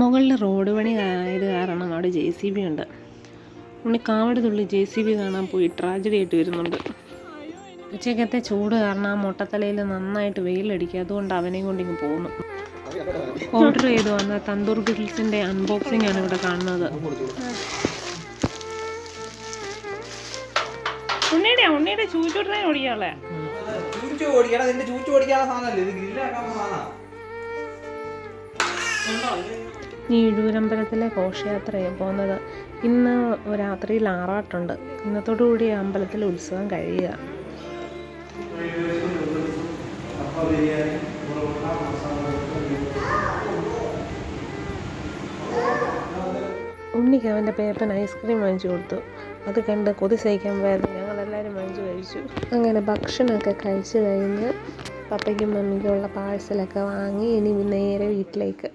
മുകളിൽ റോഡ് പണി ആയത് കാരണം അവിടെ JCB ഉണ്ട്. കാവടി തുള്ളി JCB കാണാൻ പോയി ട്രാജഡി ആയിട്ട് വരുന്നുണ്ട്. ഉച്ചക്കത്തെ ചൂട് കാരണം ആ മുട്ടത്തലയിൽ നന്നായിട്ട് വെയിലടിക്കുക. അതുകൊണ്ട് അവനെയും കൊണ്ടിങ്ങ് പോകുന്നു. ഓർഡർ ചെയ്ത് വന്ന തന്തൂർ ഗ്രിൽസിൻ്റെ അൺബോക്സിംഗ് ആണ് ഇവിടെ കാണുന്നത്. ഉണ്ണിയുടെ ചൂച്ചോട്ടിനെ ഓടിക്കാളെ ഈ ഇഴൂരമ്പലത്തിലെ ഘോഷയാത്രയാണ് പോകുന്നത്. ഇന്ന് രാത്രിയിൽ ആറാട്ടുണ്ട്. ഇന്നത്തോടുകൂടി അമ്പലത്തിലെ ഉത്സവം കഴിയുക. ഉണ്ണിക്ക് അവൻ്റെ പേപ്പൻ ഐസ്ക്രീം വാങ്ങിച്ചു കൊടുത്തു. അത് കണ്ട് കൊതി സഹിക്കാൻ പോയത് ഞങ്ങളെല്ലാവരും വാങ്ങിച്ചു കഴിച്ചു. അങ്ങനെ ഭക്ഷണമൊക്കെ കഴിച്ചു കഴിഞ്ഞ് പപ്പയ്ക്കും മമ്മിക്കും ഉള്ള പാഴ്സലൊക്കെ വാങ്ങി ഇനി നേരെ വീട്ടിലേക്ക്.